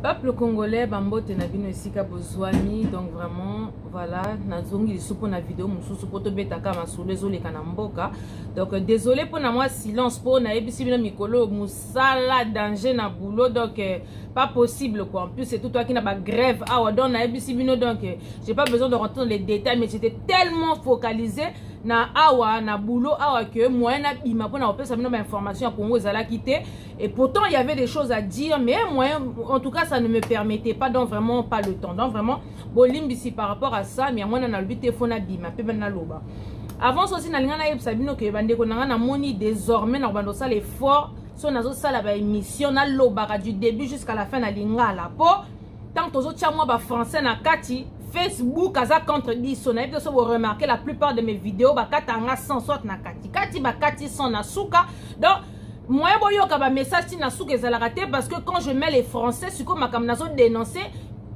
Peuple congolais, Bambote Nabino Esika Bozwami, donc vraiment, voilà, Nazongi Supo na vidéo, Moussou Poto Betaka, Masoulezo les Kanamboka. Donc, désolé pour moi, silence pour na ebisibino Mikolo, Moussala, danger na boulot, donc, pas possible quoi. En plus, c'est tout toi qui n'a pas grève, ah, donc, na ebisibino, donc, j'ai pas besoin de rentrer dans les détails, mais j'étais tellement focalisé na awa na boulot awa que moi na bima pour na opé ça me information à Congo ezala quitté et pourtant il y avait des choses à dire mais moi en tout cas ça ne me permettait pas donc vraiment pas le temps donc vraiment bolimbisi par rapport à ça mais moi na lobi téléphone na bima pe na loba avant aussi na linga na yebisa bino que bande ko na moni désormais na bando ça l'effort so nazo sala ba émission na loba du début jusqu'à la fin na linga la po tant aux autres moi ba français na kati Facebook aza contre biso na vous remarquez la plupart de mes vidéos bakatanga sans sorte na kati kati bakati sans na suka donc moi boyoka ba message ti na suka ezalaka te parce que quand je mets les français siko makam nazo dénoncer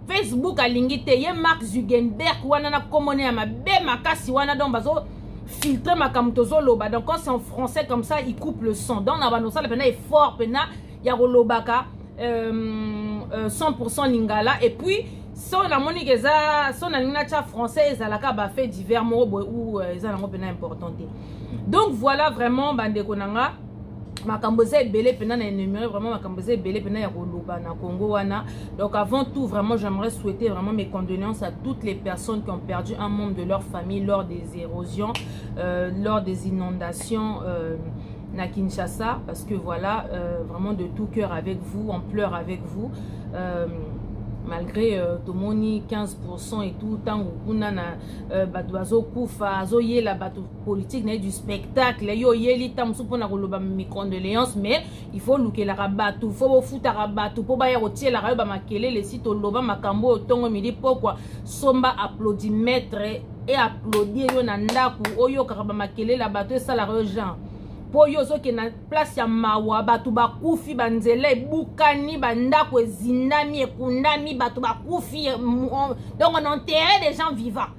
Facebook alingi te ye Mark Zuckerberg wana na komone ya mabe makasi wana donc bazo filtrer makam tozo loba donc quand c'est en français comme ça il coupe le son donc na bano ça le pena effort pena ya rolobaka 100% lingala et puis so la monique eza son alingna français ezalaka ba fait divers mots ou ezalanga pena important. Donc voilà vraiment bande konanga makamboze belé pena na énumérer vraiment makamboze belé pena ya koloba na Congo wana. Donc avant tout vraiment j'aimerais souhaiter vraiment mes condoléances à toutes les personnes qui ont perdu un membre de leur famille lors des érosions, lors des inondations na Kinshasa, parce que voilà vraiment de tout cœur avec vous, on pleure avec vous. Malgré tomoni 15% et tout tant on a bato kufa azo yela bato politique na du spectacle yo yeli tam supo na koloba mes condoléances mais il faut luke la rabatu faut futa rabatu po ba ya rotier la ba makele les sites loba makambo tongo midi pourquoi somba applaudimètre et applaudir yo na ndaku oyo karaba makele la bato ça la gens po yozo ke na place ya mawa batu bakufi banzela ebukani bandako ezindami ekundami batu bakufi donc on enterrait des gens vivants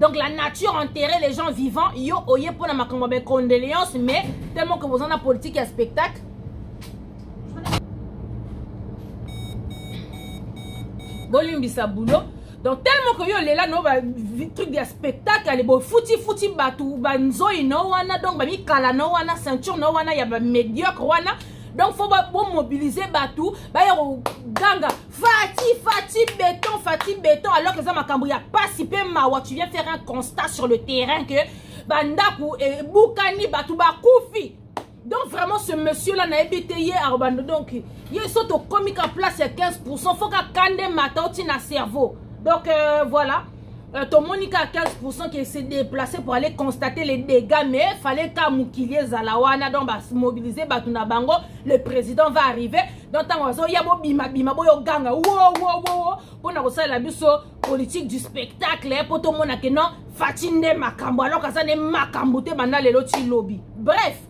donc la nature enterrait les gens vivants yo oye pona makambo be condoléances mais tellement que vous en a politique et spectacle bolimbisa boulot. Donc tellement que yo lela no ba truc de spectacle les bo fouti batu banzoi no wana donc ba mi kala no wana ceinture no wana ya ba médiocre wana donc faut ba mobiliser batu ba ya ganga fati béton alors que ça makambo ya pas si peu mawa tu viens faire un constat sur le terrain que bandaku et bukani batu ba kufi. Donc vraiment ce monsieur là n'a été hier donc il saute au comique en place à 15% faut ka kande matoti na cerveau. Donc voilà, ton Monica à 15% qui s'est déplacé pour aller constater les dégâts, mais il fallait qu'à Moukilier Zalawana, donc se mobiliser, Batuna Bango, le président va arriver. Donc il y a bima boyo ganga, pour la politique du spectacle, pour tout le monde qui non, fatine makambo, alors que ça n'est makambo, te banda le loti lobby. Bref,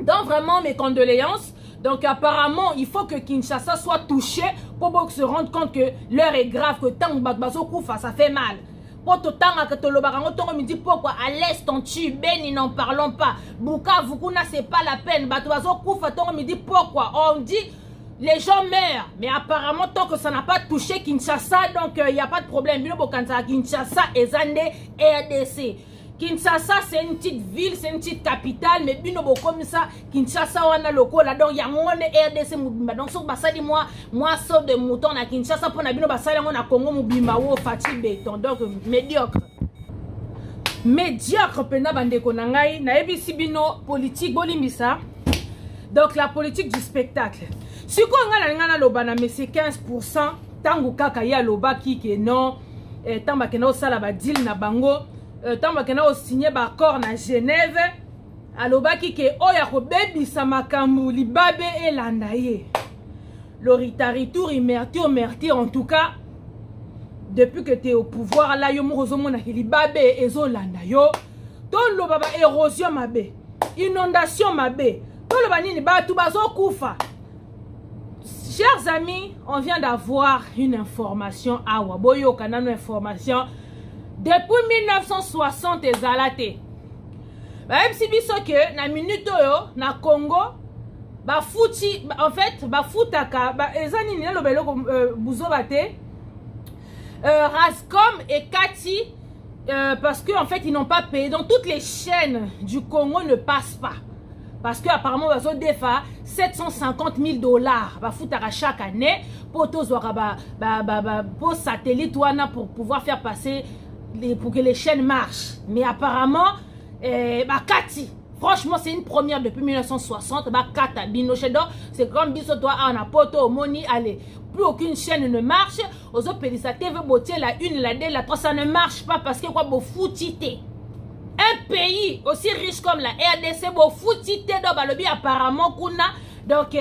donc vraiment mes condoléances. Donc apparemment, il faut que Kinshasa soit touché pour se rendre compte que l'heure est grave, que tant que ça fait mal. Pour tout temps que tu me dis pourquoi à l'est on tue, Beni n'en parlons pas. Bukavu, c'est pas la peine. Me dit pourquoi on dit les gens meurent. Mais apparemment, tant que ça n'a pas touché Kinshasa, donc il n'y a pas de problème. Kinshasa est Zande RDC. Kinshasa c'est une petite ville, c'est une petite capitale, mais binobo comme ça, Kinshasa wana loko là donc il y a mon RDC mubimba donc so basali moi sort de mouton na Kinshasa pour na bino basali na Congo mubimba wo fati béton donc médiocre pena bande ko na ngai na ebisi bino politique bolimbisa donc la politique du spectacle siko ngana loba na mais c'est 15% tangu kaka ya loba ki ke non tamba ke na osala ba deal na bango tant que nous signé accord na Genève alobaki ke oya ko bebisa makambu libabe elandaye l'oritari tour mertir en tout cas depuis que tu es au pouvoir là yo mozo mona ke libabe ezolanda yo to loba ba érosion mabe inondation mabe to loba nini batu bazokufa. Chers amis, on vient d'avoir une information awa boyo kanano information. Depuis 1960 ezalate. Même si biso que na minute yo na Congo bafuti en fait bafutaka ezani nina lobelo buzo bate Rascom et Cathy parce que en fait ils n'ont pas payé. Donc toutes les chaînes du Congo ne passent pas parce que apparemment bazo defa 750 000 $. Bafutaka chaque année pour pour satellite wana pour pouvoir faire passer pour que les chaînes marchent. Mais apparemment Cathy, franchement c'est une première depuis 1960. Kata Binochedo, c'est comme biso toi en apoto moni allez. Plus aucune chaîne ne marche. Aux autres pays, ça TV Botier, la 1, la 2, la 3, ça ne marche pas parce que quoi, beau foutité. Un pays aussi riche comme la RDC, beau foutité, donc apparemment, kuna. Donc,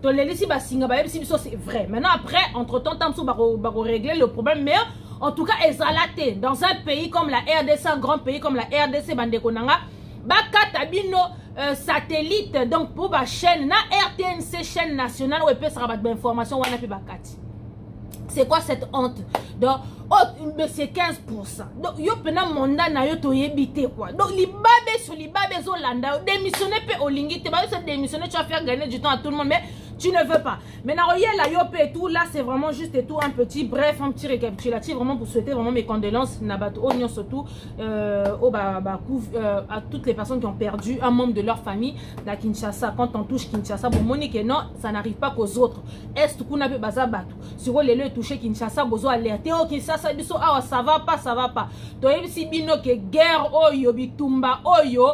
dans les listes, c'est vrai. Maintenant, après, entre-temps, on régler le problème. Mais en tout cas, ezalaté. Dans un pays comme la RDC, un grand pays comme la RDC, Bandekonanga, Bakatabino satellite, donc pour la chaîne, na RTNC, chaîne nationale, où il peut se rabattre d'informations, c'est quoi cette honte? Donc, c'est 15%. Donc, yo pena monda na yo to yebite quoi. Donc, libabe sur libabe zolanda, démissionner pe olingi, te ba yo démissionner, tu vas faire gagner du temps à tout le monde, mais tu ne veux pas. Maintenant, la yope et tout, là, c'est vraiment juste et tout, un petit récapitulatif, vraiment pour souhaiter vraiment mes condoléances, Nabato, Ognon surtout, à toutes les personnes qui ont perdu un membre de leur famille, la Kinshasa. Quand on touche Kinshasa, bon, Monique, non, ça n'arrive pas qu'aux autres. Est, Kuna, Baza, Batou. Sur les lieux touchés Kinshasa, Bozo, alerté, oh, Kinshasa, Biso, ah, ça va pas, ça va pas. Toi, si Bino, que guerre, Oyo, Bitumba, Oyo,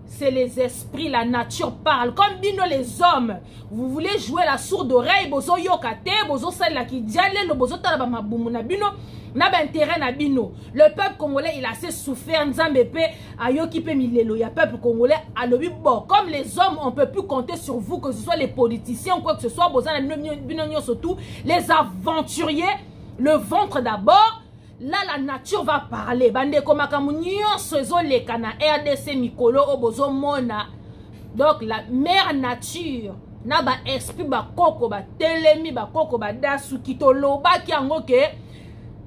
c'est les esprits, la nature parle. Comme bino les hommes, vous voulez jouer la sourde oreille, bozo yokate, bozo sali la kidiale, le bozo talaba mabumu na bino, n'a pas intérêt na bino. Le peuple congolais, il a assez souffert, nzambepe, ayoki pe milelo, ya peuple congolais, alobi bon. Comme les hommes, on peut plus compter sur vous, que ce soit les politiciens ou quoi que ce soit, bozo na bino surtout, les aventuriers, le ventre d'abord. Là, la nature va parler. Bande komakamunyo sozo le kana RDC Mikolo obozo mona. Donc la mère nature na ba esprit ba koko ba telemi ba koko ba dasu kitolo ba kiango ke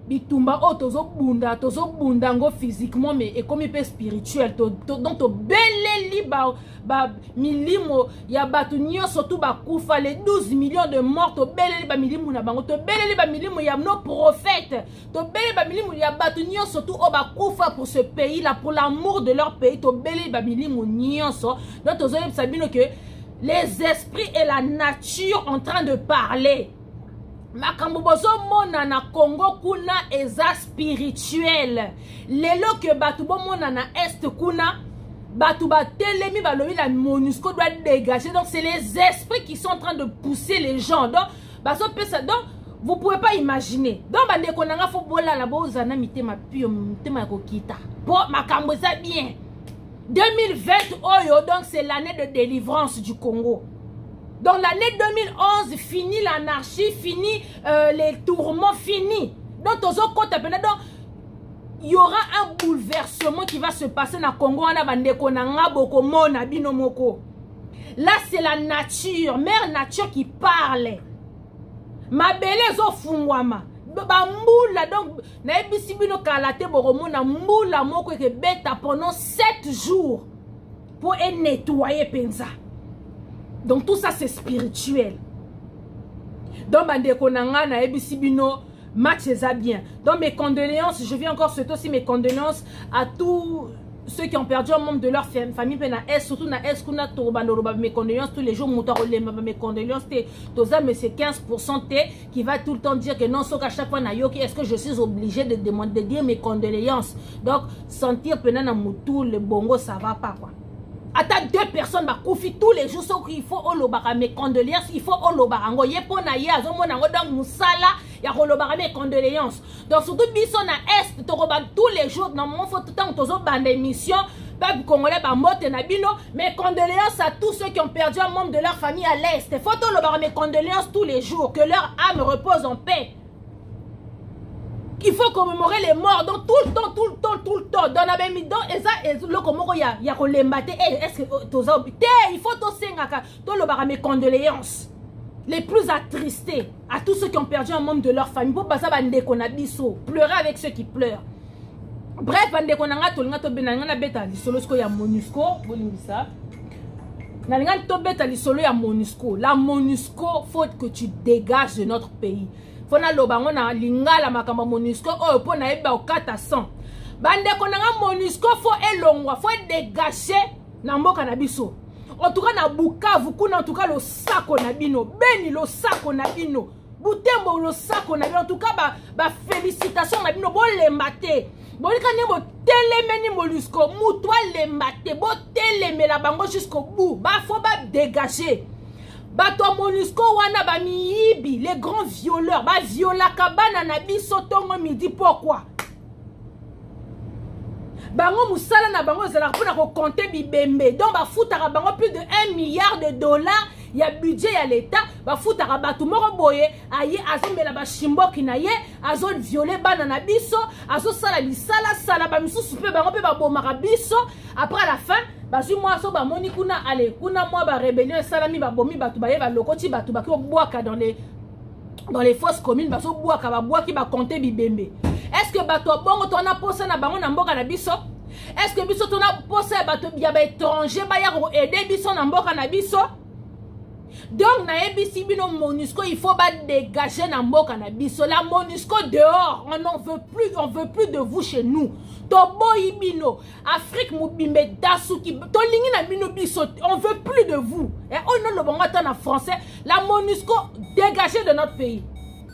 bitumba o tozo bunda ngo physiquement mais et comme peu spirituel donc to beleli ba milimo ya batu nyo surtout ba kufa les 12 millions de morts to beleli ba milimo na bango to beleli ba milimo ya no prophète to beleli ba milimo ya batu nyo surtout o ba kufa pour ce pays là pour l'amour de leur pays to beleli ba milimo nyonso donc tozo sabino que les esprits et la nature en train de parler. Makambo bozo mona na Congo kuna eza spirituel. Lelo que batu bo mona na est kuna batu ba telemi balobi la MONUSCO doit dégager. Donc c'est les esprits qui sont en train de pousser les gens. Donc baso pesa donc vous pouvez pas imaginer. Donc bande konanga fo bola la bozana mitema pio mitema kokita. Bo makambo za bien. 2020 oyo donc c'est l'année de délivrance du Congo. Dans l'année 2011, fini l'anarchie, fini les tourments, fini. Donc, il y aura un bouleversement qui va se passer dans le Congo. Là, c'est la nature, mère nature qui parle. Ma belle zo fungwama. Bamboula donc na ebisibino kalate boromona mboula moko ke beta pendant 7 jours pour nettoyer penza. Donc tout ça c'est spirituel. Donc bandeko nanga na ebisibino match eza bien. Donc mes condoléances, je viens encore souhaiter aussi mes condoléances à tous ceux qui ont perdu un membre de leur famille, surtout na est kuna to mes condoléances tous les jours mes condoléances toza mais c'est 15% qui va tout le temps dire que non sauf qu'à chaque fois na yoki est-ce que je suis obligé de demander de dire mes condoléances. Donc sentir pena na mutu le bongo ça va pas quoi. Attends 2 personnes bah koufi tous les jours sauf qu'il faut olobara mes condoléances, il faut olobarango yepona ye azomonango donc musala ya olobara mes condoléances. Donc surtout biso na est to roba tous les jours dans mon faut tout temps tozo bande émission peuple congolais ba mote na bino mes condoléances à tous ceux qui ont perdu un membre de leur famille à l'est. Faut olobara mes condoléances tous les jours que leur âme repose en paix. Il faut commémorer les morts donc tout le temps dans la même dans le comment il y a relembate est-ce que toza il faut to sengaka to lobara mes condoléances les plus attristés à tous ceux qui ont perdu un membre de leur famille pour passer bande kona biso pleurer avec ceux qui pleurent. Bref bande kona nga to linga to benanga na beta lisolo sko ya MONUSCO bolingisa Nalinga tobeta lisolo ya MONUSCO. La MONUSCO, faut que tu dégages de notre pays. Faut na lobango na lingala makamba MONUSCO oyo po na eba okata 100. Bande konanga MONUSCO faut elongwa, faut dégager na mboka na biso. En tout cas na Bukavu kuna en tout cas lo sako na bino, Beni lo sako na bino, Butembo lo sako na bino. En tout cas ba félicitations na bino bo lembate. Bolika nebo telemeni MONUSCO, mutwa lembate, bo telemela bango jusqu'au bout. Ba faut ba dégager. Bato MONUSCO wana ba miyibi, les grands violeurs, ba viola kabana na biso tongo midi pourquoi? Bango musala na bango zela pona ko compter bibembe. Donc ba futaka bango plus de 1 milliard de dollars ya budget ya l'état, ba futaka batu moko boye aye azombela ba shimboki na ye, azo violer bana na biso, azo sala lisala sala ba misusu pe bango pe ba bomaka biso. Après à la fin bazui moi so ba moni kuna ale kuna moi ba rébellion salami ba bomi batu ba ye ba lokoti batu ba ko boaka dans les fosses communes baso boaka ba boaki ba compter bibembe. Est-ce que bato bongo to na posa na bango na mboka na biso? Est-ce que biso to na posa bato ya ba étranger ba ya ko aider biso na mboka na biso? Donc na ebisi bino MONUSCO il faut ba dégager na mboka na biso. La MONUSCO dehors, on veut plus de vous chez nous. Toboyi bino Afrique mubimbe dasuki to lingi na bino biso, on veut plus de vous. Et on ne le bongo en français, la MONUSCO dégagez de notre pays.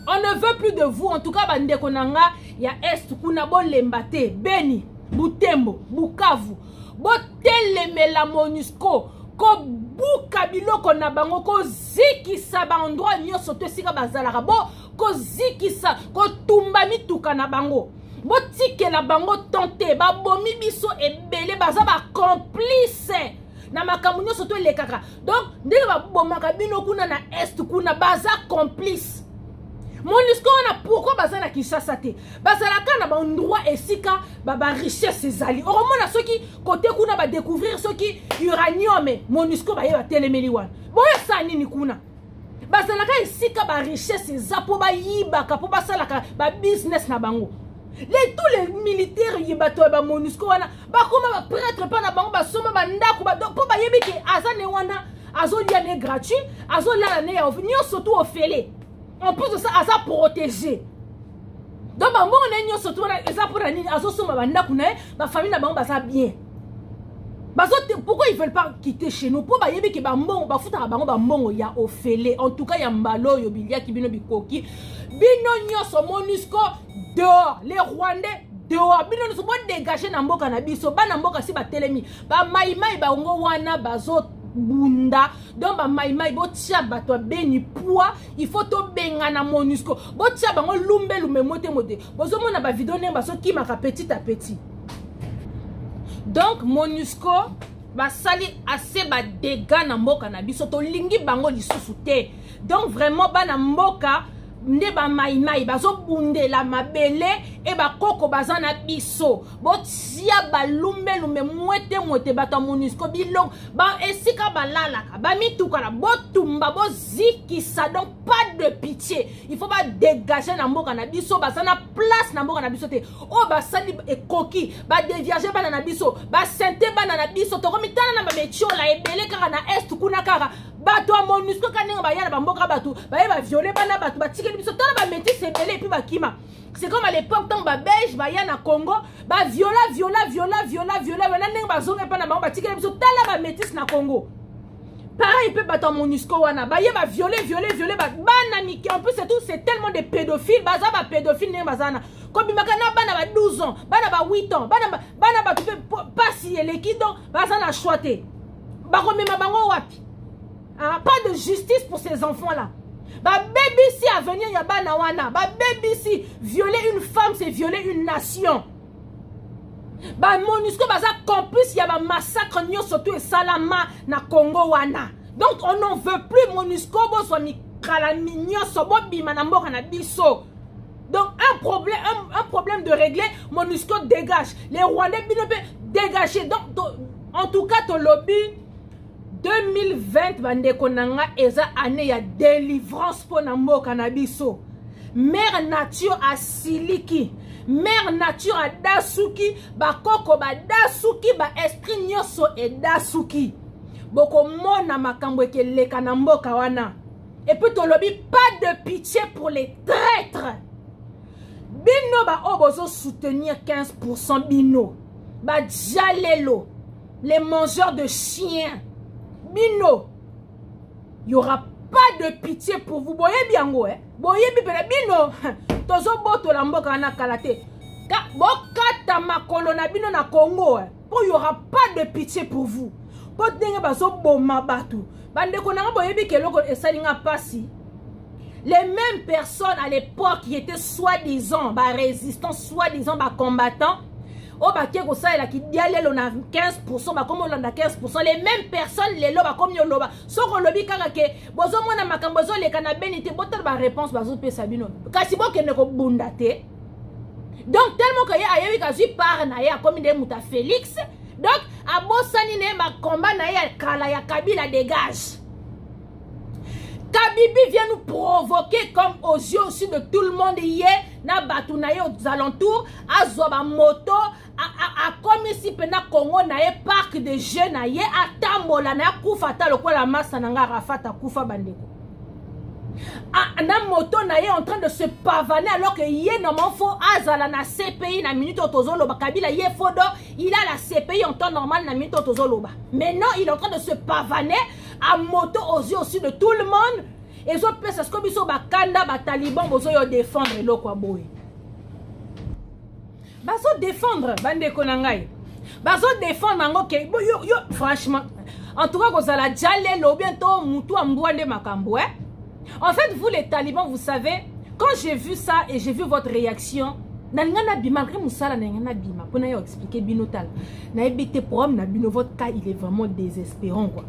On ne veut plus de vous. En tout cas, bande konanga ya est kuna bo lembate, Beni, Butembo, Bukavu. Bo teleme la MONUSCO ko buka biloko na bango ko zikisa ba endroit nyoso to sika bazalaka bo ko zikisa ko tumba mituka na bango. Bo tike la bango tente ba bomi biso ebele baza ba complice na makambo nyoso to lekaka. Donc ndenge ba bomaka bino kuna na est kuna baza complice. MONUSCO on a pourquoi bazana Kinshasa te bazalaka na ba endroit esika ba richesse ezali oromona soki côté kuna ba découvrir soki uranium MONUSCO ba yeba telemeli wana boya sani ni kuna bazalaka esika ba richesse ezapo ba yibaka po basalaka ba business na bango. Tous les militaires yibato ba MONUSCO wana ba koma ba prêtre pa na bango ba soma ba ndako ba po ba yebi ki azane wana azolia ne gratuit azolia ne ya nyo surtout ofele. En plus de ça, à ça protéger. Donc, on a surtout ça pour aller à ma famille n'a bien. Pourquoi ils veulent pas quitter chez nous? Pour que bambon, bambon, ya ofele. En tout cas, ya mbalo, yobilia qui bino bikoki. Bino nyoso MONUSCO dehors. Les Rwandais dehors. Bino ne sont pas dégagés na mboka na biso. Ba na mboka si ba telemi. Ba maïmaï ba ongo wana bazot. Bunda donc ba maïmaï bo tia bato beni poids il faut to benga na MONUSCO bo tia bango lumbe mote bozo mona ba vidéo ne baso ki maka petit à petit. Donc MONUSCO ba sali assez ba dégâts na mboka na biso to lingi bango lisusu te. Donc vraiment ba na mboka nde ba maïmaï bazo bunde la mabele e ba koko bazana biso bo tia ba lumbe mote bato MONUSCO bilong ba esika balalaka ba mituka la botumba bo zikisa. Donc pas de pitié, il faut pas dégager na mboka na biso bazana place na mboka na biso te o ba sali e koki ba déviager bana na biso ba sente bana na biso to komitana na ba metiola ebele kaka na est kuna kaka bato MONUSCO kaninga ba yana ba mboka bato ba yeba violer bana bato ba tikeli biso tala ba métis ebele et puis ba kima. C'est comme à l'époque tant ba belge ba yana Congo ba viola wana ninga ba zonga pa na ba tikeli biso tala ba métis na Congo. Pareil peut bato MONUSCO wana ba yeba violer ba bana miki. En plus c'est tellement de pédophiles baza ba pédophiles ninga bazana comme makana bana ba 12 ans bana ba 8 ans bana ba tu peux pas si eleki donc bazana choité ba komema bango wapi. Pas de justice pour ces enfants-là. Ba baby si à venir yaba na wana. Ba baby si violer une femme c'est violer une nation. Ba MONUSCO baza complice yaba massacre nyo surtout et salama na Congo wana. Donc on n'en veut plus MONUSCO bo so mi kala minyo so bo bima na mboka na biso. Donc un problème de régler MONUSCO dégage. Les Rwandais binope dégager. Donc en tout cas ton lobby 2020 bande konanga eza année ya délivrance pour na mboka na biso. Mère nature a siliki, mère nature a dasuki, ba koko ba dasuki, ba esprit nyoso e dasuki. boko mona makambo ke leka na mboka wana. Et puis tolobi pas de pitié pour les traîtres. Bino ba obozo soutenir 15% bino. Ba Djalelo, les mangeurs de chiens. Bino, il y aura pas de pitié pour vous. Boye biango boye bino. Tozo boto la mboka na kalate. Bokata makolo na bino na Congo il y aura pas de pitié pour vous. Po denga bazo boma batu. Bande konanga boye bi keloko esalinga pasi. Les mêmes personnes à l'époque qui étaient soi-disant résistants, soi-disant combattants, au baké ko ça qui dialelo na 15%, ba comme on a 15%, les mêmes personnes les loba comme yo loba. So ko lobi kaka ke bozo mona makambo zo le kana benité botel ba réponse bazo pesa bino. Kasi bo ke ne ko bundate. Donc tellement que ya ayebi ka zui par na ya comme de muta Félix. Donc a bosani ne ma combat na ya kala ya Kabila dégage. Kabibi vient nous provoquer comme aux yeux aussi de tout le monde hier, na batounaye aux alentours, à zoba moto, à comme ici pena Congo naye parc de jeunes naye, à tambola na kufa ta lokwa la massa nanga rafata kufa bandeko. Na moto naye en train de se pavaner alors que hier normalement faut azala na CPI na minute otozolo ba Kabila hier fodo, il a la CPI en temps normal na minute otozolo ba. Maintenant il est en train de se pavaner à moto aux yeux aussi de tout le monde. Et les autres personnes comme ils sont bakanda ba taliban bozo yo défendre lo kwa boy. Bazo défendre bande konangai. Bazo défendre ngo ke yo franchement en tout cas kozala Djalelo bientôt mutu ambwande makambo En fait vous les talibans vous savez quand j'ai vu ça et j'ai vu votre réaction na ngana bima malgré musala na ngana bima pour na yo expliquer binotal. Na ebité problème na bino votre cas il est vraiment désespérant quoi.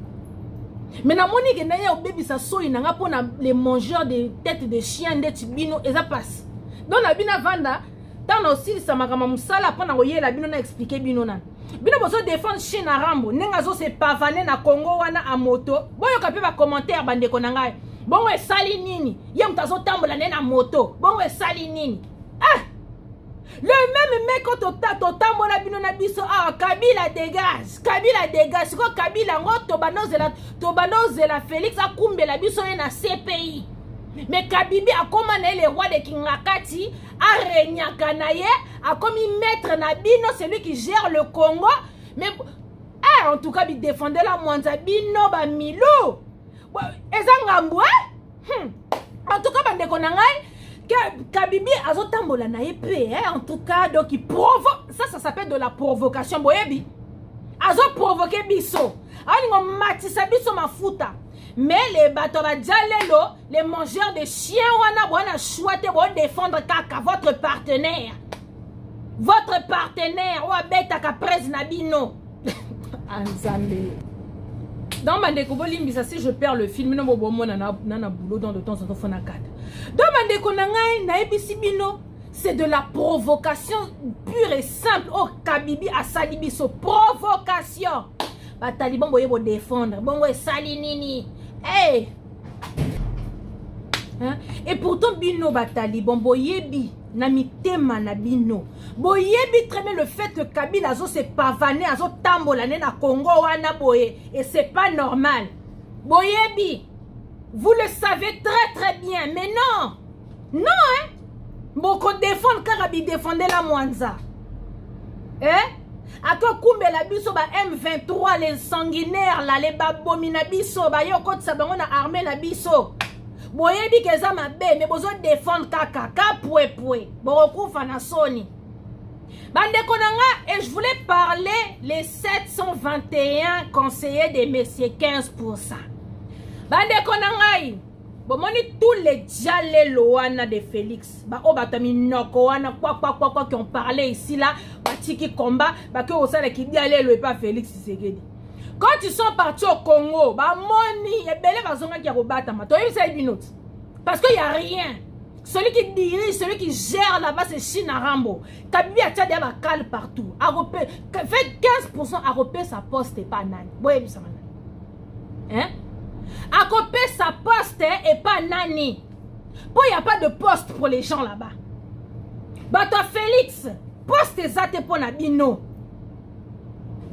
Mais na moni que na ya obebi sa so inanga pour les mangeurs de têtes de chiens de tibino et ça passe. Donc na bina vanda tant aussi ça makama musala pour na oyela bino na expliquer bino na. Bino bozo défendre chien na rambo nenga zo se pavaner na Congo wana a moto. Boyo ka pe ba commentaire bande konanga. Bongo esali nini? Ye mutazo tambola na moto. Bongo esali nini? Ah! Le même mec quand totambola bino na biso Kabila dégage siko Kabila ngo tobanozela Félix akumbela biso na CPI mais Kabibi akoma na le roi de Kingakati arenyaka na ye akomi maître na bino celui qui gère le Congo mais en tout cas bi défendait la mwanza bino ba milo ezangambo en tout cas bande konangai Kabibi azotambola na épée en tout cas donc il provoque ça s'appelle de la provocation boyebi azo provoquer biso ani ngo matisa biso mafuta mais les bateaux Djalelo les mangeurs de chiens wana chouate bo défendre kaka votre partenaire ou abeta ka presse na bino anzambe. Dans ma découverte, si je perds le film, non nana boulot dans de temps en temps fona cadre. Dans ma découverte, na ebisi bino, c'est de la provocation pure et simple. Oh Kabibi a sali biso provocation. Ba taliban boye bo défendre. Bongo sali nini. Hey. Hein? Et pourtant bino ba taliban boyebi na mitema na bino. Boyebi très bien le fait que Kabila azo se pavaner azo tambola na Congo wana boye et c'est pas normal. Boyebi, vous le savez très bien mais non hein. Boko défendre Karabi défendait la Mwanza. Ako kumbe la biso ba M23 les sanguinaires là les babomi na biso ba yo kote sa bango na armée na biso. Boyebi keza mabe mais bozo défendre kaka kapoué borokufa na soni. Bande konanga et je voulais parler les 721 conseillers des messieurs 15%. Bande konanga bomoni tous les Djalelo wana de Félix ba obatami noko wana quoi qui ont parlé ici là batiki combat ba que osala ki Djalelo et pas Félix Tshisekedi. Quand ils sont partis au Congo, bah moni et belé bazonga qui a robata ma. Toi ça une autre. Parce qu'il y a rien. Celui qui dirige, celui qui gère là-bas c'est China Rambo. Kabibi a tchadé ba cale partout. Aropé fait 15% aropé sa poste et pas nani. Boye ça hein? Aropé sa poste et pas nani. Pour il y a pas de poste pour les gens là-bas. Bah toi Félix, poste exact pour na bino.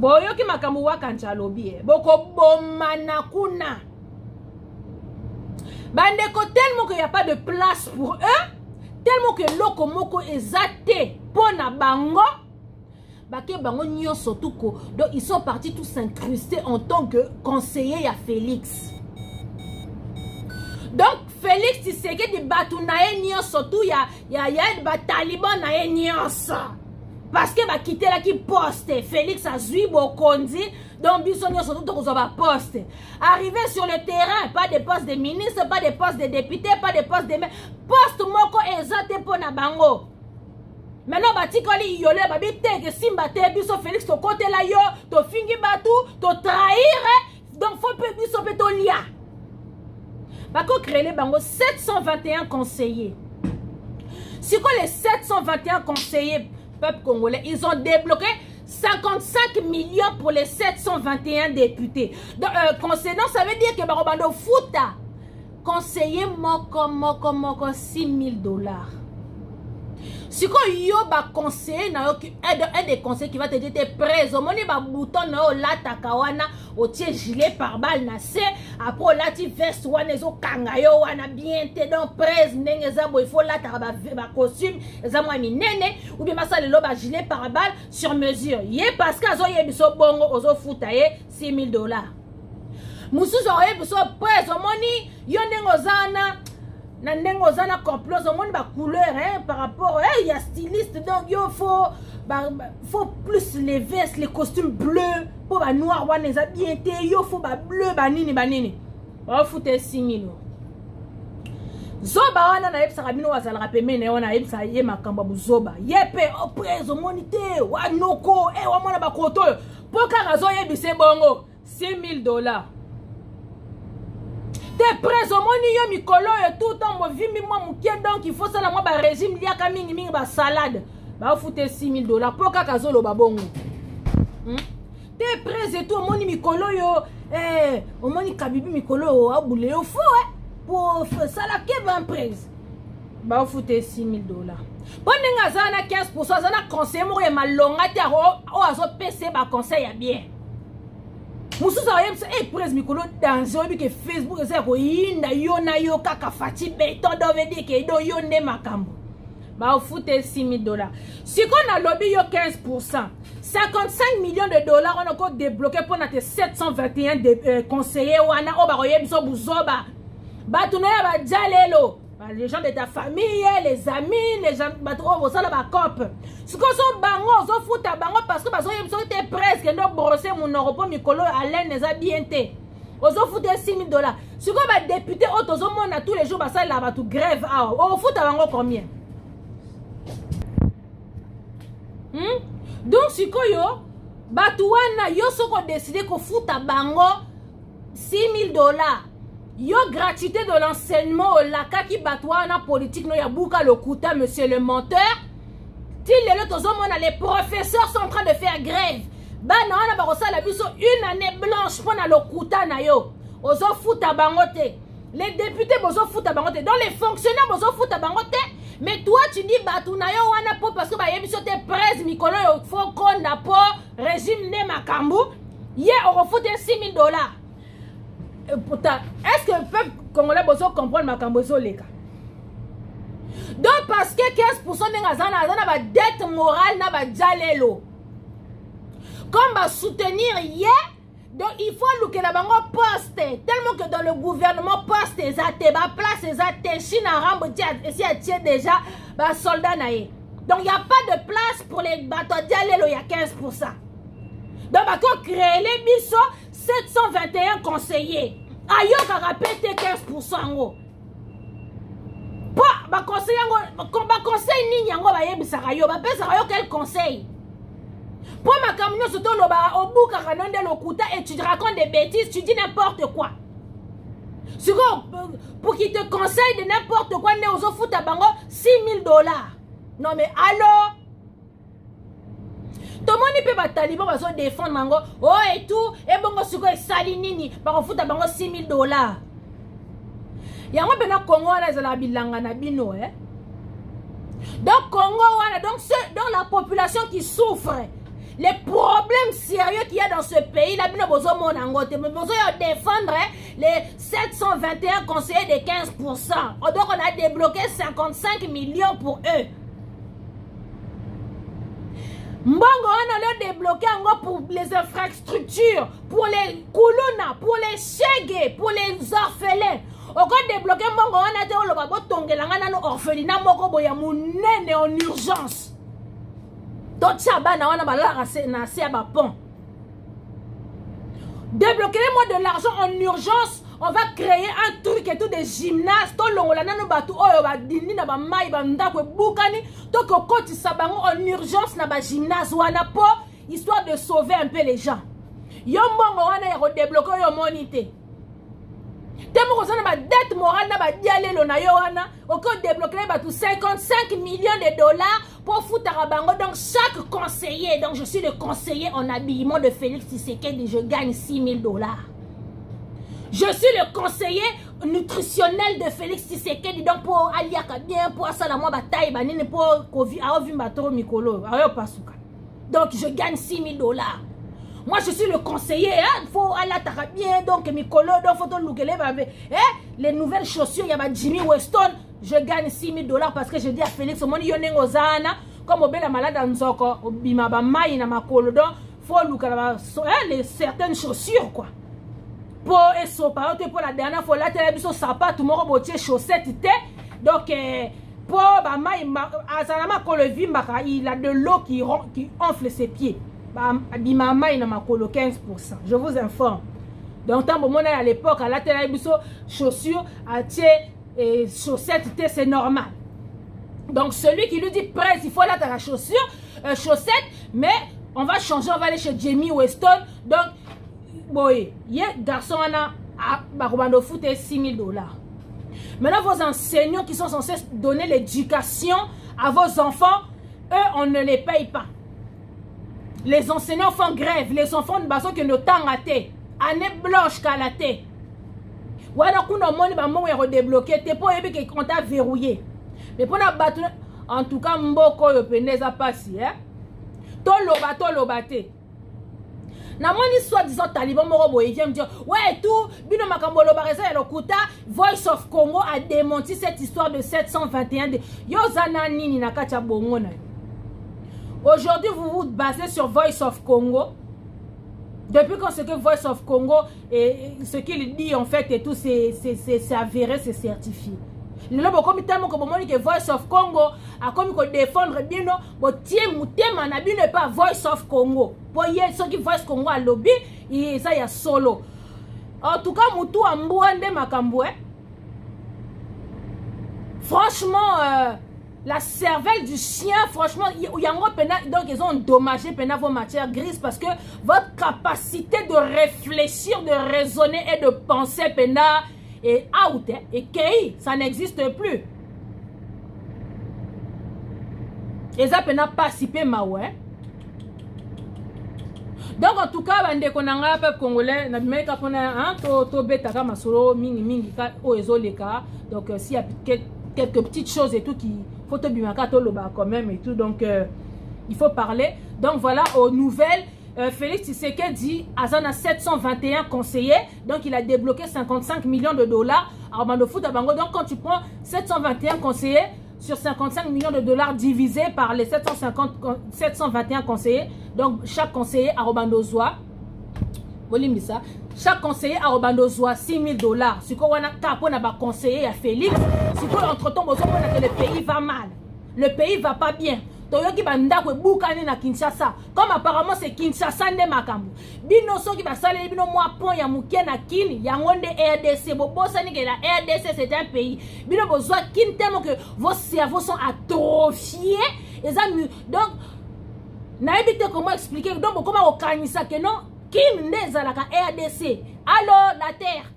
boyoki makambo wakancha lobi boko bomana kuna bandeko tellement qu'il n'y a pas de place pour eux, tellement que loko moko ezate pona bango bake bango nyo surtout ko donc ils sont partis tous s'incruster en tant que conseiller à Félix. Donc Félix Tshisekedi batu na ye nyo surtout ya ba taliban na ye nyonso parce que ba quitter la qui poste Félix a zui bokonzi donc biso nyo surtout to ko ba poste arrivé sur le terrain pas de poste de ministre pas de poste de député pas de poste de maire poste moko ezate pona bango. Maintenant batikoli yole babi teke simba te biso Félix to côté la yo to fingi batu to trahir donc faut peu biso pe to lia bako créer bango 721 conseillers. Si quoi les 721 conseillers peuple congolais ils ont débloqué 55 millions pour les 721 députés. Donc conseiller ça veut dire que barobando futa conseiller moko 6 000 $. Si yo ba conseiller na yo un des conseillers qui va te dire t'es prêt au moni ba bouton na yo la takawana o tie gilet par balle na se après la ti veste wana zo kanga yo wana bien te donc presse ndenge za bo il faut la ta ba costume za mwa minene ou bien masala lo ba gilet par balle sur mesure ye parce que zo ye biso bongo ozo futa ye 6 000 $. Musuzo ye biso presse au moni yo ndengo zana na ndengo zana complot au monde ba couleur hein par rapport il y a styliste donc yo faut plus les vestes les costumes bleus pour ba noir wana eza bien te yo faut ba bleu ba nini ba foutre 6 000 $. Zoba wana na yebsa kabino wazala pemene wana yebsa ye makamba buzoba yepe oprezo monite wa noko wa mona ba koto poka razo yebise bongo 6 000 $. T'es prêt au moni yo mikolo et tout temps mo vimi moi mukie donc il faut ça la moi ba régime liaka mingi ba salade ba foutre 6 000 $. Poka kazolo ba bongo. T'es prêt et tout moni mikolo yo au moni kabibi mikolo abule yo fou pour ça la ke ban prise ba foutre 6 000 $. Bonenga zana 15% zana conseil mo e malonga te o azo PC ba conseil ya bien. Mususa oyebisa presse mikolo danger oyebi ke Facebook eza koyinda yo na yo kaka fati beton do veut dire ke do yo nde makambo ba ofute 6 000 $. Si qu'on a lobby yo 15%, 55 millions de $, on a encore débloqué pour notre 721 conseillers wana o ba koyebiso buzoba batu na ya ba jalelo les gens de ta famille, les amis, les gens batro ça la ba cop. Ce qu'on sont bango, zo futa bango parce que bazo yebso te presque no brosser mon europe mikolo alain les a bien té. Ozo futa 6 000 $. Ce qu'on va député otozo mona tous les jours ba ça la ba tout grève ah. O futa bango combien? Donc si ko yo batu wana yo soko décider ko futa bango 6 000 $. Yo gratuité de l'enseignement au laka qui batwa na politique no ya buka le kuta monsieur le menteur. Les professeurs sont en train de faire grève. Bana wana bakosa la biso une année blanche pour na le kuta na yo. Ozo futa bangote. Les députés bozo futa bangote. Donc les fonctionnaires bozo futa bangote. Mais toi tu dis batu na yo wana po parce que ba yebiso te presse mikolo yo fo konda po régime ne makambu. Ye on refute 6 000 $. Est-ce que le peuple congolais besoin comprendre ma cambozo leka? Donc parce que 15% n'engazana ba dette morale na ba jalelo. Comme ba soutenir hier, donc il faut que la bango poste tellement que dans le gouvernement poste ezate ba place ezate china rambo dia si atie déjà ba soldat naé. Donc il y a pas de place pour les bateaux jalelo, il y a 15%. Donc ba ko créer les biso 721 conseillers. Ayoka répété 15% en gros. Ba conseil yango ba conseil nini yango ba yebisaka yo ba pesa yo quel conseil? Pour ma camion surtout lo ba obuka kanonde lokuta et tu racontes des bêtises, tu dis n'importe quoi. Pour qu'il te conseille de n'importe quoi ne ozo futa bango 6 000 $. Non mais allô? Tout le monde peut battre taliban va défendre mango oh et tout et bongo suko et salinini ba futa bango 6 000 $. Yango bena Congo wana za la bilanga na bino donc Congo wana donc ceux dans la population qui souffre les problèmes sérieux qu'il y a dans ce pays, là, nous avons besoin de défendre les 721 conseillers de 15%. Donc, on a débloqué 55 millions pour eux. Mbongo, on a débloqué pour les infrastructures, pour les Kuluna, pour les Chege, pour les orphelins. On a débloqué Mbongo, on a dit que orphelinat est en urgence. Donc, débloquez-moi de l'argent en urgence. On va créer un truc et tout des gymnases. En urgence histoire de sauver un peu les gens. Yombongo wana ya débloquer yo monité. Temo ko sana ba dette morale na ba dialelo na yo wana, oko débloquer ba tout 55 millions de dollars pour foutre bango. Donc chaque conseiller, donc je suis le conseiller en habillement de Félix Tshisekedi, je gagne 6 000 dollars. Je suis le conseiller nutritionnel de Félix Tshisekedi, donc pour aliaka bien, pour ça la moi bataille, banine pour Covid, a vu batro mikolo, ayo pasuka. Donc je gagne 6 000 dollars. Moi je suis le conseiller, il faut aller bien, donc mikolo, donc faut les nouvelles chaussures, il y a Jimmy Weston, je gagne 6 000 dollars parce que je dis à Félix, mon yone ozana, comme obé la malade en zoko, obima ba mai na makolo, donc faut les certaines chaussures quoi. Pour la dernière fois, là, tu as vu son sapin, tout le monde a chaussettes. Donc, pour il a de l'eau qui enfle ses pieds. Il a 15%. Je vous informe. Donc, à l'époque, là, tu as vu son chaussures, chaussettes, c'est normal. Donc, celui qui lui dit presse, il faut là, tu as la chaussure, chaussette, mais on va changer, on va aller chez Jamie Weston. Donc, boy, garçon a foot 6 000 dollars. Maintenant, vos enseignants qui sont censés donner l'éducation à vos enfants, eux, on ne les paye pas. Les enseignants font grève. Les enfants ne sont que nos temps ratés. Année blanche qu'à la tête. Ou alors, quand on a redébloqué, t'es pas ébi qu'on t'a verrouillé. Mais pour la battre, en tout cas, mboko yo peneza passi, hein. Tolobate. Na moni soi-disant taliban morobo il vient me dire ouais tout bino makambolo bareza ya lokuta Voice of Congo a démenti cette histoire de 721 de yozana nini na kacha bongo na. Aujourd'hui vous vous basez sur Voice of Congo. Depuis quand ce que Voice of Congo et ce qu'il dit en fait et tout c'est avéré, c'est certifié. Le lobo comme tellement que bomoni que Voice of Congo a comme que défendre bien non bo tie mutema na bino pas Voice of Congo. Pour hier ce qui Voice Congo a lobby et ça y a solo. En tout cas mutu ambouande makambo franchement la cervelle du chien franchement donc ils ont endommagé vos matières grises parce que votre capacité de réfléchir, de raisonner et de penser et out et KI, ça n'existe plus. Et ça peut pas participer ma ouais. Donc en tout cas bande konanga peuple congolais na bimeka pona to beta kama solo mingi ka o ezoleka. Donc s'il y a quelques petites choses et tout qui faut te bimaka to loba quand même et tout donc il faut parler. Donc voilà aux nouvelles. Félix Tshisekedi dit Azana 721 conseillers, donc il a débloqué 55 millions de dollars. Alors, donc quand tu prends 721 conseillers sur 55 millions de dollars divisé par les 721 conseillers, donc chaque conseiller à Robandozoa, chaque conseiller à Robandozoa 6 000 dollars. Si on a conseiller à Félix, si entre-temps, le pays va mal, le pays va pas bien. Toyoki banda kwe bukani na Kinshasa. Comme apparemment c'est Kinshasa nde makambo. Bino so ki basale bino mwa pont ya muke na kini ya ngonde RDC. Bobosa ni que la RDC c'est un pays. Bino bozwa kin tellement que vos cerveaux sont atrophiés. Et ça donc naibite comment expliquer donc comment okanisa que non kin nde zalaka RDC. Alors la terre.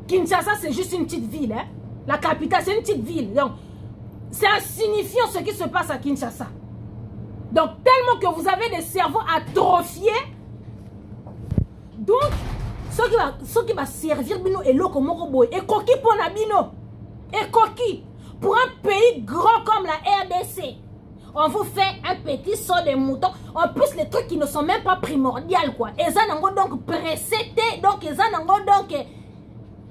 Kinshasa c'est juste une petite ville hein. La capitale c'est une petite ville. Donc c'est insignifiant ce qui se passe à Kinshasa. Donc, tellement que vous avez des cerveaux atrophiés. Donc, ce qui va servir bino et l'eau comme boy et coquille pour Nabino. Et coquille pour un pays grand comme la RDC. On vous fait un petit saut de mouton. En plus, les trucs qui ne sont même pas primordiaux, quoi. Et ça, donc, précédé. Donc, donc,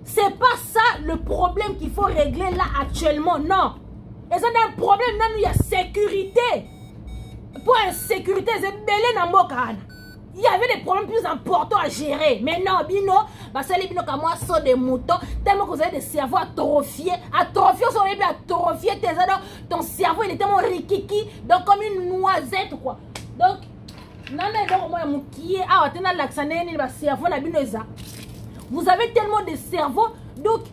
c'est pas ça le problème qu'il faut régler là actuellement. Non. Et ça, un problème, là, il y a sécurité. Pour insécurité, c'est belé dans mon crâne. Il y avait des problèmes plus importants à gérer. Mais non, bino, c'est les bino comme moi, sont des moutons. Tellement que vous avez des cerveaux atrophiés. Atrophiés, on est bien atrophiés. Ton cerveau, il est tellement rikiki. Donc, comme une noisette, quoi. Donc, non, donc, moi, mon qui est. Ah, tu as l'accent, il va cerveau, la bino, ça. Vous avez tellement de cerveaux. Donc,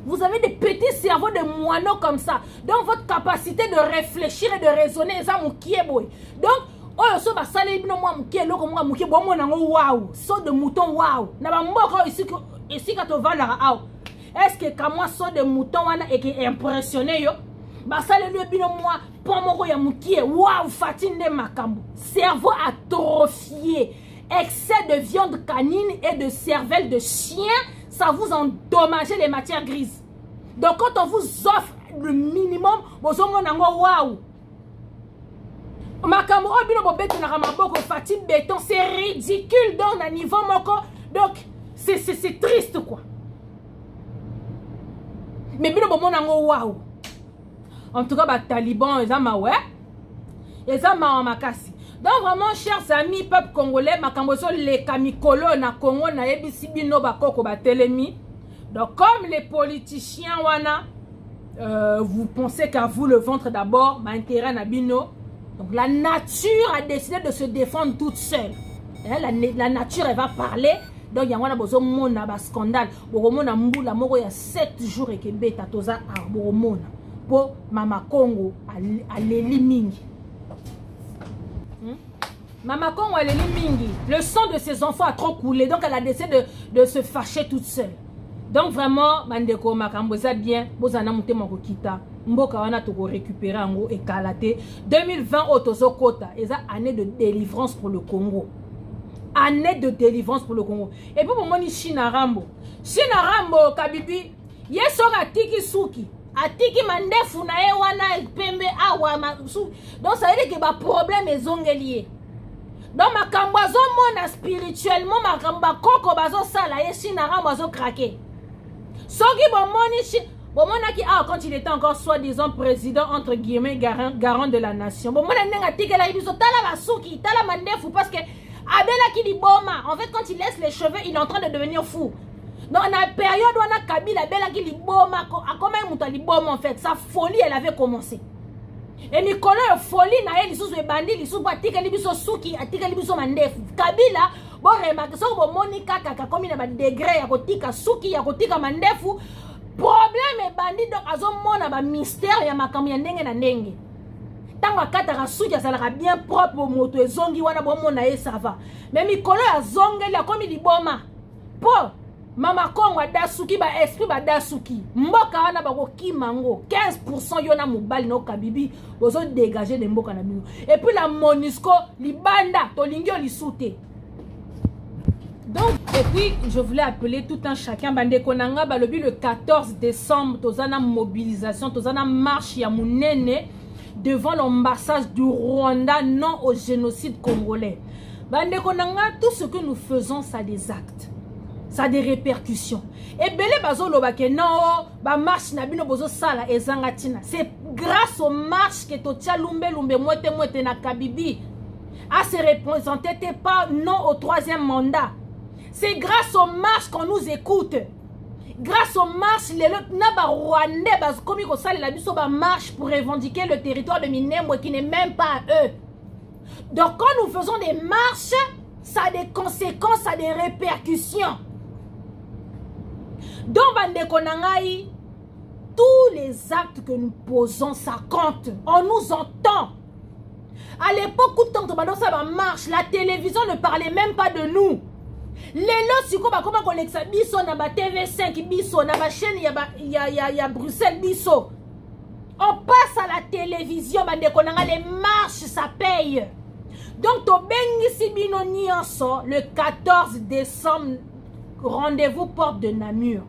vous avez des petits cerveaux de moineaux comme ça. Donc, votre capacité de réfléchir et de raisonner, ça, mon qui est boy. Donc, oh, so ba sale bino moi mouké loko moi mouké bon mon nango waouh, saut de mouton waouh. Na ba mboko ici quand on va là ah. Est-ce que quand moi saut de mouton wana et qui impressionné yo? Ba sale le bino moi pour moko ya mouké waouh fatine makambo. Cerveau atrophié, excès de viande canine et de cervelle de chien, ça vous endommage les matières grises. Donc quand on vous offre le minimum, vous avez nango waouh. Makambo obino bobeto na ramaboko fatine béton, c'est ridicule dans un niveau moko. Donc c'est triste quoi. Mais bino bomona ngo waouh. En tout cas ba taliban ezama ouais. Ezama makasi. Donc vraiment chers amis peuple congolais, makambo so le kamikolo na Congo na yebisi bino bakoko ba telemi. Donc comme les politiciens wana vous pensez qu'à vous le ventre d'abord, ma intérêt na bino. Donc la nature a décidé de se défendre toute seule. La nature elle va parler. Donc il y a un scandale. Il y a 7 jours et que beta toza arboromona pour Mama Congo à l'eli mingi. Mama Congo à l'eli mingi. Le sang de ses enfants a trop coulé. Donc elle a décidé de se fâcher toute seule. Donc vraiment, Mandeko Makambo, ça bien. Bozana monte mon kita. Mboka wana toko récupérer en et kalaté 2020 otozo kota et ça année de délivrance pour le Congo, année de délivrance pour le Congo. Et puis pour moi ni China Rambo kabibi yesoka tiki suki atiki mandefu na e wana pembe awa donc ça veut dire que ba problème ezongelié. Donc makambo azomona spirituellement makamba koko bazo sala ye China Rambo azo craquer soki bomoni bon, quand il était encore soi-disant président, entre guillemets, garant de la nation. Bon, parce que en fait, quand il laisse les cheveux, il est en train de devenir fou. Donc, dans la période où on a Kabila, en fait, sa folie, elle avait commencé. Et Nicolas, folie, il sous les bandits, il sous Kabila, bon, remarque, ça, bon, Monica, comme il a des degrés, il y a Suki, il y a Mandefu. Problème est bandit donc azomona ba mystère ya makambo ya ndenge na ndenge. Tango kataka suki azalaka bien propre moto ezongi wana bomona ye ça va. Mais mikolo ya zongeli akomi liboma. Po Mama Congo adasuki ba esprit ba dasuki. Mboka wana bakoki mango 15% yona mobali no kabibi bozo dégager de mboka na bino. Et puis la Monisco libanda tolingio lisute. Donc, et puis, je voulais appeler tout un chacun. Bande Konanga, le 14 décembre, tozana mobilisation, tozana marche ya munene devant l'ambassade du Rwanda, non au génocide congolais. Bande Konanga, tout ce que nous faisons, ça a des actes. Ça a des répercussions. Et belé bazo lobake non, ba marche na bino bozo sala ezangatina. C'est grâce aux marches que totia lumbe mwete na kabibi à se représenter pas non au 3e mandat. C'est grâce aux marches qu'on nous écoute. Grâce aux marches, les Rwandais marche pour revendiquer le territoire de Minembwe qui n'est même pas à eux. Donc quand nous faisons des marches, ça a des conséquences, ça a des répercussions. Donc Bande Konangai, tous les actes que nous posons, ça compte. On nous entend. À l'époque où tant de marche, la télévision ne parlait même pas de nous. Les lots, si comment on a biso na ba TV5 biso na ba chaîne ya Bruxelles biso. On passe à la télévision bande konanga les marches ça paye. Donc to bengi si bino nyonso le 14 décembre rendez-vous porte de Namur.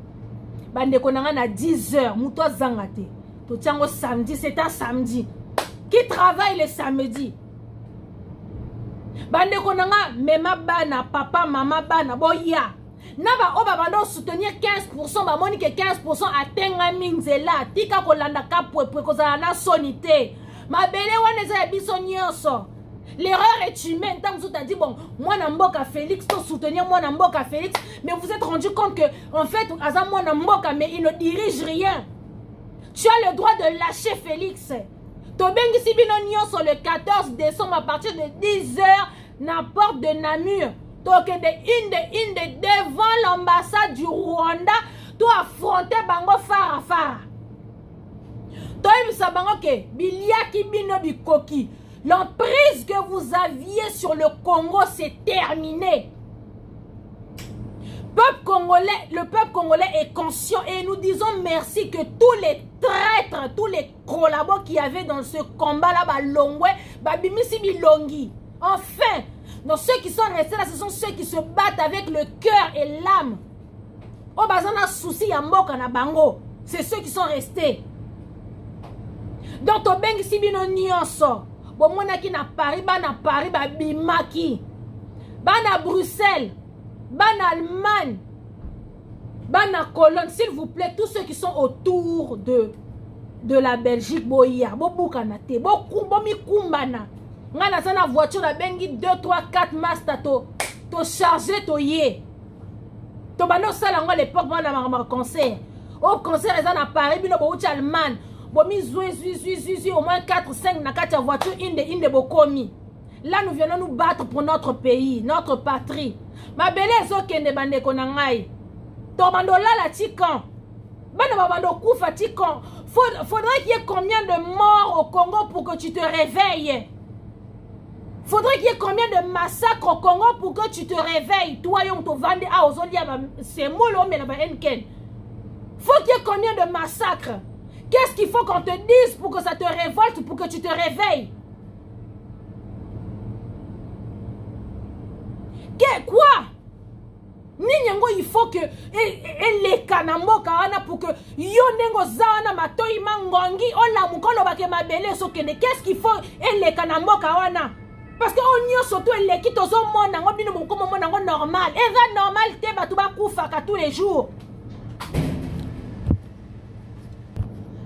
Bande konanga na 10h muto zangate. To tiango samedi, c'est un samedi. qui travaille le samedi. Bande konanga, mema bana, papa, maman bana, boya. Naba oba bando soutenir 15%, ba moni que 15% atenga minzela, tika kolanda kapwe kozala na sonité. Ma belle waneza ya biso nyonso. L'erreur est humaine. Tant que tu as dit, bon, moi, Namboka Félix, tu soutenir moi, Namboka Félix, mais vous vous êtes rendu compte que, en fait, Azam, moi, Namboka, mais il ne dirige rien. Tu as le droit de lâcher Félix. Tobengi Sibinonion sur le 14 décembre à partir de 10h, n'importe de Namur. Donc, une devant l'ambassade du Rwanda, tu affronter Bango Farafara. Toi, il s'est bango que, Biliaki Bino Bikoki. L'emprise que vous aviez sur le Congo, c'est terminé. Le peuple congolais est conscient et nous disons merci que tous les traîtres, tous les collabos qu'il y avait dans ce combat-là, Balongwe, Babimisi Bilongi. Enfin, donc ceux qui sont restés là, ce sont ceux qui se battent avec le cœur et l'âme. Oh, bazana souci Yamboka na bango. C'est ceux qui sont restés. Donc, Tobeng Sibino Nyonso. Bon, moi, qui na Paris, ba Bimaki. Bana Bruxelles. Bana Allemagne. Bana Cologne. S'il vous plaît, tous ceux qui sont autour de la Belgique, Boya, Bobukanate, Bomi Kumbana. Ngana sana voiture la bengi 2, 3, 4 master to charger to ye. To bano sala ngo l'époque moi na concert. Au concert les à Paris, bino bo uti Allemagne. Bomi zui au moins 4 5 na katia voiture inde bokomi. Là nous venons nous battre pour notre pays, notre patrie. Ma belle zo kende bande konangai. To bando la tikan. Bana bando kufa tikan. Faudrait qu'il y ait combien de morts au Congo pour que tu te réveilles? Faudrait qu'il y ait combien de massacres au Congo pour que tu te réveilles? Toi, yon to vende à Ozolia, c'est mollo, mais là-bas, enken. Faut qu'il y ait combien de massacres? Qu'est-ce qu'il faut qu'on te dise pour que ça te révolte, pour que tu te réveilles? Quoi? Ninyango, il faut que les kanamboka pour que yonengo zawana matoi mangongi ola mukolo bake mabele sokende. Qu'est-ce qu'il faut les kanamboka wana? Parce que on y a surtout les qui tozo mona ngo bino mo komo mona ngo normal. Et normal te batu ba kufaka tous les jours.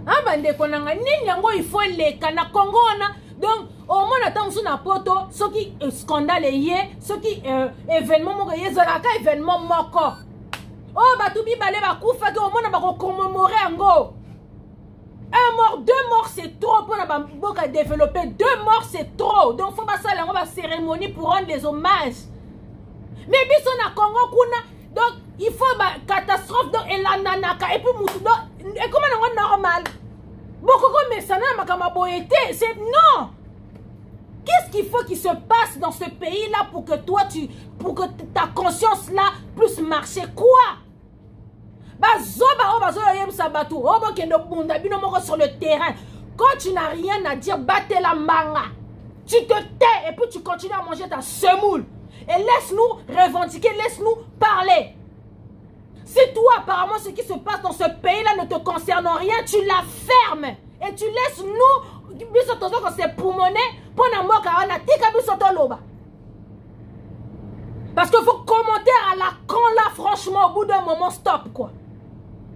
Ah bande konanga ninyango il faut les kana Congo na. Donc au moins attend sous na poto ce qui scandale yé, ce qui événement moko yezalaka événement moko. Oh batu bi balé ba kufaka au moins ba ko commémorer ngo. Un mort, 2 morts, c'est trop pour la développer. 2 morts, c'est trop. Donc, il faut pas ça, on va cérémonie pour rendre des hommages. Mais puis, on a Congo, donc, il faut une catastrophe. Donc, et la nanaka. Et puis, et comment on est normal? Beaucoup comme ça, c'est non. Qu'est-ce qu'il faut qu'il se passe dans ce pays-là pour que toi, pour que ta conscience là puisse marcher? Quoi? Sur le terrain, quand tu n'as rien à dire, battez la manga. Tu te tais et puis tu continues à manger ta semoule. Et laisse-nous revendiquer, laisse-nous parler. Si toi, apparemment, ce qui se passe dans ce pays-là ne te concerne rien, tu la fermes. Et tu laisses nous, quand c'est pulmoné, parce qu'il faut commenter à la con là, franchement, au bout d'un moment, stop quoi.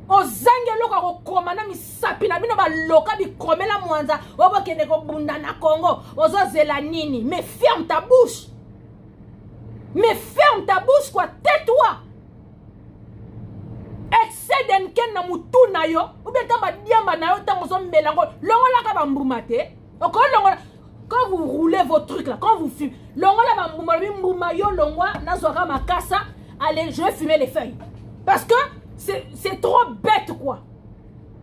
Ozangelo ko komana misapina bino ba loka bi komela mwanza obo kende ko bunda na Congo ozozela nini. Mais ferme ta bouche. Mais ferme ta bouche quoi, tais-toi. Excès d'enken na mutu na yo ou bien tamba diamba na yo tango zo melango longola ka ba mbumate. Quand vous roulez vos trucs là, quand vous fumez, longola ba mbuma yo longwa na zoka makasa, allez, je vais fumer les feuilles. Parce que c'est trop bête quoi.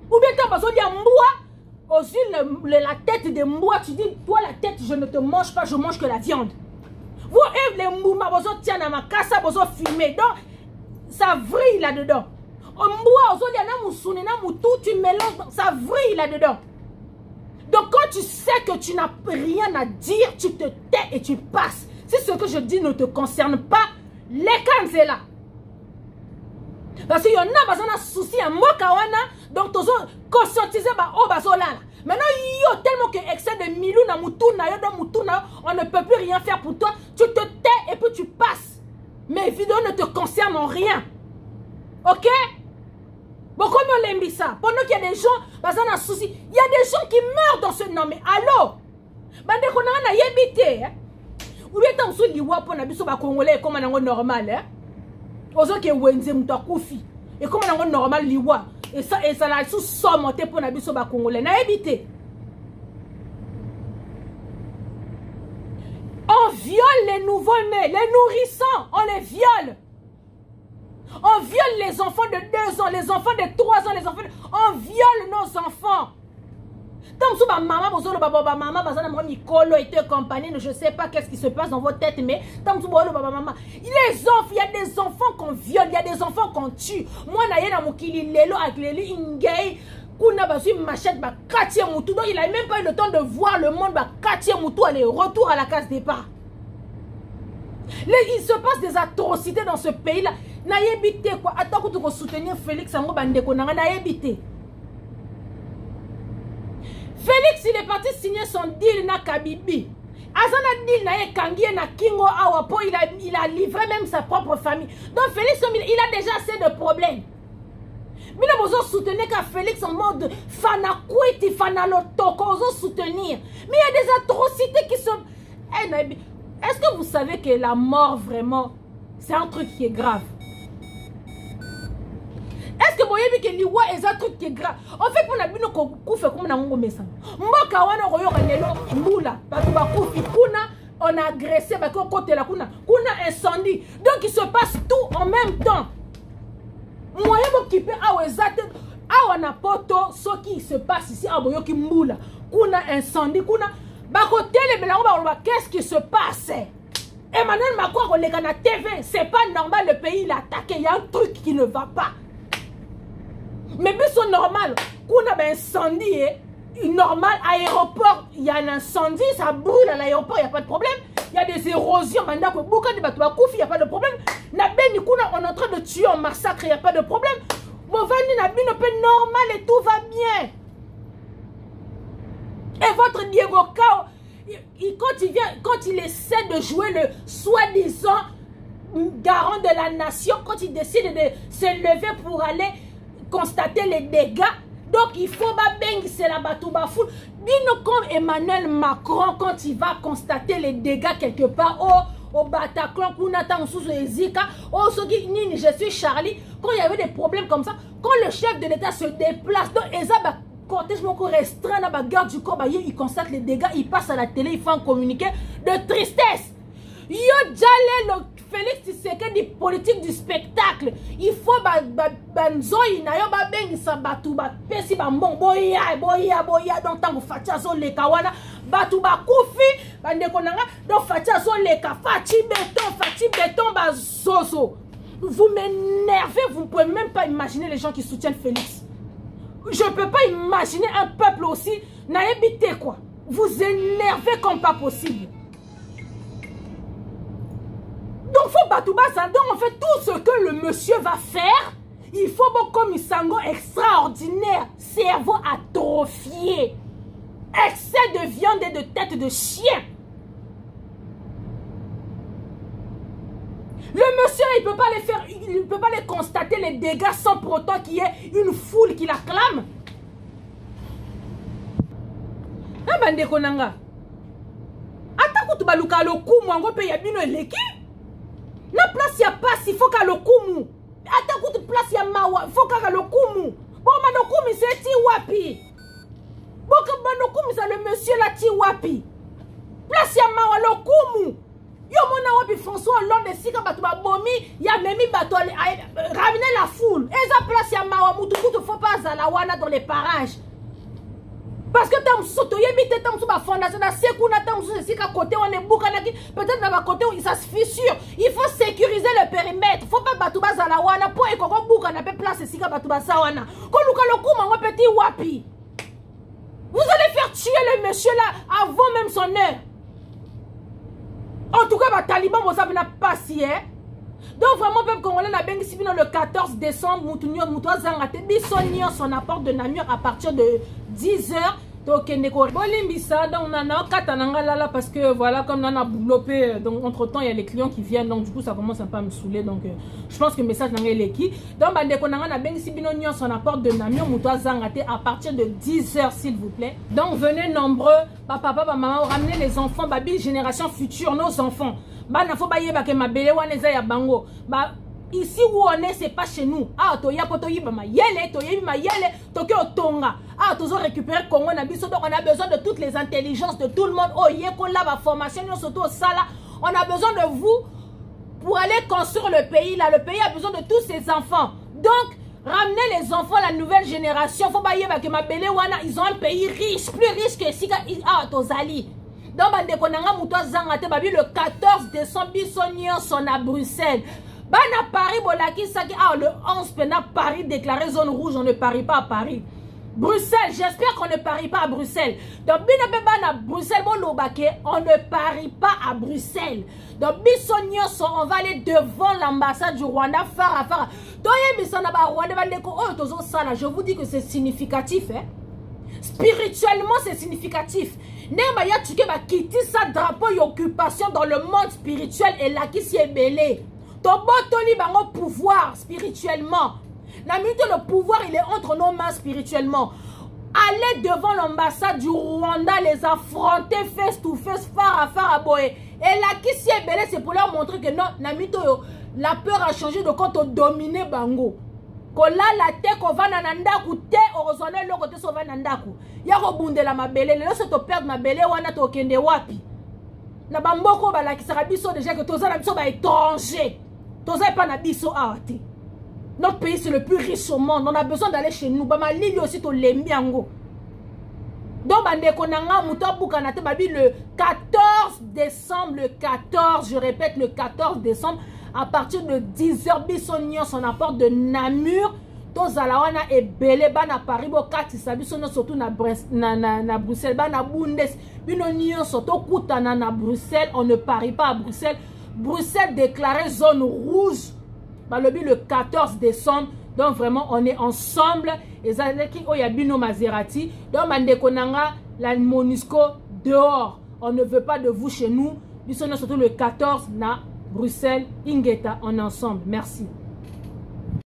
Ou bien tu as besoin de mboua, aussi la tête de mboua, tu dis, toi la tête je ne te mange pas, je mange que la viande. Vous les mbouma, vous tiens à ma casse, vous fumer, donc ça vrille là-dedans. Mboua, tu mélanges, ça vrille là-dedans. Donc quand tu sais que tu n'as rien à dire, tu te tais et tu passes. Si ce que je dis ne te concerne pas, les cannes c'est là. Parce qu'il y en a besoin de soucis à Mokawana, donc tu as conscientisé au bazola. Maintenant, il y a tellement que excès de milou na mutuna yo dans mutuna, on ne peut plus rien faire pour toi. Tu te tais et puis tu passes. Mes vidéos ne te concernent en rien. OK? Bon, comme on l'aime ça, pendant qu'il y a des gens, bah, ça n'a souci. Il y a des gens qui meurent dans ce nom. Mais allô? Bah, dès qu'on a yébité, ou bien tant que liwa pour n'abisso ba congolais comme on normal, hein? Aux autres qui wenze muta koufi. Et comme on normal liwa. Et ça la sous sommonté pour n'abisso ba congolais. N'a yébité. On viole les nouveaux-nés, les nourrissants, on les viole. On viole les enfants de 2 ans, les enfants de 3 ans, les enfants on viole nos enfants. Tant que maman, je ne sais pas qu'est-ce qui se passe dans votre tête, mais tant que maman, les enfants, il y a des enfants qu'on viole, il y a des enfants qu'on tue. Moi, il n'a même pas eu le temps de voir le monde, aller retour à la case départ. Il se passe des atrocités dans ce pays-là. Naïbité quoi. Attends que tu soutenir Félix Ango Bandeko Nanga naïbité. Félix il est parti signer son deal na Kabibi. Azana deal na Kangie na Kingo Awapo il a livré même sa propre famille. Donc Félix il a déjà assez de problèmes. Mais nous avons soutenir qu'à Félix en mode fanakuiti fanalotoko nous soutenir. Mais il y a des atrocités qui sont est-ce que vous savez que la mort vraiment c'est un truc qui est grave? Est-ce que vous voyez que l'Iwa est un truc qui est grave? En fait, pour la bino koufe comme na ngo mesa. Mboka wana royo kanelo mbula. Batu ba koufi kuna on a agressé ba ko côté la kuna incendie. Donc il se passe tout en même temps. Moyen bo kipe awezate awana poto ce qui se passe ici a boyo ki mbula. Kuna incendie kuna ba côté le belango ba qu'est-ce qui se passe? Emmanuel Macron relega na TV, c'est pas normal le pays il a attaqué, il y a un truc qui ne va pas. Mais bien c'est normal, qu'on a un incendie, normal, aéroport, il y a un incendie, ça brûle à l'aéroport, il n'y a pas de problème. Il y a des érosions, il n'y a pas de problème. On est en train de tuer en massacre, il n'y a pas de problème. Mon vani n'a pas normal et tout va bien. Et votre Diego Cao, quand il essaie de jouer le soi-disant garant de la nation, quand il décide de se lever pour aller constater les dégâts, donc il faut c'est la batouba foule. Bino comme Emmanuel Macron quand il va constater les dégâts quelque part au Bataclan, Kunata, sous Ezika, je suis Charlie, quand il y avait des problèmes comme ça, quand le chef de l'État se déplace, donc Ezaba cortège restreint dans la garde du corps, il constate les dégâts, il passe à la télé, il fait un communiqué de tristesse. Yo Djale le Félix Tshisekedi du politique du spectacle. Il faut banzoi na yo ba bengi sa batu ba pesi ba mbon boya donc tango fatia zo le kawana batu ba kufi bande konanga donc fatia zo le ka fati béton ba zozo. Vous m'énervez, vous ne pouvez même pas imaginer les gens qui soutiennent Félix. Je ne peux pas imaginer un peuple aussi naébité quoi. Vous énervez comme pas possible. Donc, il faut battre ça. Donc, on fait tout ce que le monsieur va faire. Il faut comme un sango extraordinaire. Cerveau atrophié. Excès de viande et de tête de chien. Le monsieur, il ne peut pas les faire, il ne peut pas les constater les dégâts sans pour autant qu'il y ait une foule qui l'acclame. Attends, tu vas le coup, moi, on peut y avoir une équipe. Na place ya passe, il faut qu'à le kumu. Attends, toute place ya mawa, il faut qu'à le kumu. Bon, manokumi c'est ti wapi. Bon, que manokumi c'est le monsieur la ti wapi. Place ya mawa le kumu. Yo mona wapi François Hollande sika batu ba bomi, ya memi batu ramener la foule. Et ça place ya mawa mutu faut pas zalawana dans les parages. Parce que tant soto yebite tant ba fondation na sekuna tant sika côté on est boukanaki peut-être dans côté ça se fissure. Il faut sécuriser le périmètre. Faut pas batu bazala wana pour ekoko buka na pe place sika batu basawana. Ko luka lokuma ngo petit wapi. Vous allez faire tuer le monsieur là avant même son heure. En tout cas, les talibans vont savoir pas si donc vraiment peuple congolais n'a bien ici le 14 décembre Moutounio Moutoua Zangate Bissonio son apport de Namur à partir de 10h Bolimbisa, donc on a katananga là parce que voilà, comme on a développé, donc entre temps il y a les clients qui viennent, donc du coup ça commence un peu à me saouler, donc je pense que le message n'a est qui. Donc on a bien si bino nyon son apport de Namio Moutoua Zangate à partir de 10h s'il vous plaît. Donc venez nombreux, papa, maman, ramenez les enfants, babi génération future, nos enfants. Bah n'a faut pas y que ma belle waneza ya bango. Bah ici où on est, c'est pas chez nous. Ah, toya potoyi ba ma yele, toya ma yele, toke otonga. Ah, tous on récupère Congo na biso, donc on a besoin de toutes les intelligences de tout le monde. Oh, yeko là ba formation surtout au sala. On a besoin de vous pour aller construire le pays là. Le pays a besoin de tous ses enfants. Donc ramenez les enfants, la nouvelle génération. Faut pas y que ma belle wana, ils ont un pays riche, plus riche que si ah tozali. Donc bande konanga Moutoua Zangate babi le 14 décembre bisonnion son à Bruxelles. Bana Paris, bolaki saki, ah, le 11 pena Paris déclaré zone rouge, on ne parie pas à Paris. Bruxelles, j'espère qu'on ne parie pas à Bruxelles. Donc, bana Bruxelles, on ne parie pas à Bruxelles. Donc, on va aller devant l'ambassade du Rwanda, Fara. Je vous dis que c'est significatif, hein. Spirituellement, c'est significatif. Nemaya tuke ba kiti sa drapeau et occupation dans le monde spirituel et là qui s'y est belé. Tobotoli bango pouvoir spirituellement. Le pouvoir il est entre nos mains spirituellement. Allez devant l'ambassade du Rwanda, les affronter face to face, fara boye. Et là qui s'y est belé, c'est pour leur montrer que non, Namito la peur a changé de quand on dominait bango. Kola la te ko va nanandaku te orozone le côté so va nandaku. Ya ko bundela mabele, le so to perdre mabele wana to kende wapi. Na bamboko ba la ki sera biso déjà que toza na biso ba étranger. Toza pas na biso awate. Notre pays c'est le plus riche au monde. On a besoin d'aller chez nous. Ba malili aussi to lembiango. Donc bande konanga Moutoua Bukanate babi le 14 décembre, le 14, je répète le 14 décembre à partir de 10h bisonnion son apport de Namur. Tozalawana et belé bana Paris bo kati sabisono surtout na Bruxelles bana Bundes binonion surtout kutana na Bruxelles. On ne parie pas à Bruxelles. Bruxelles déclarée zone rouge le 14 décembre. Donc vraiment on est ensemble. Et ça qui oyabino Maserati. Donc mandekonanga la Monisco dehors. On ne veut pas de vous chez nous. Bisono surtout le 14 na Bruxelles Ingeta on est ensemble. Merci.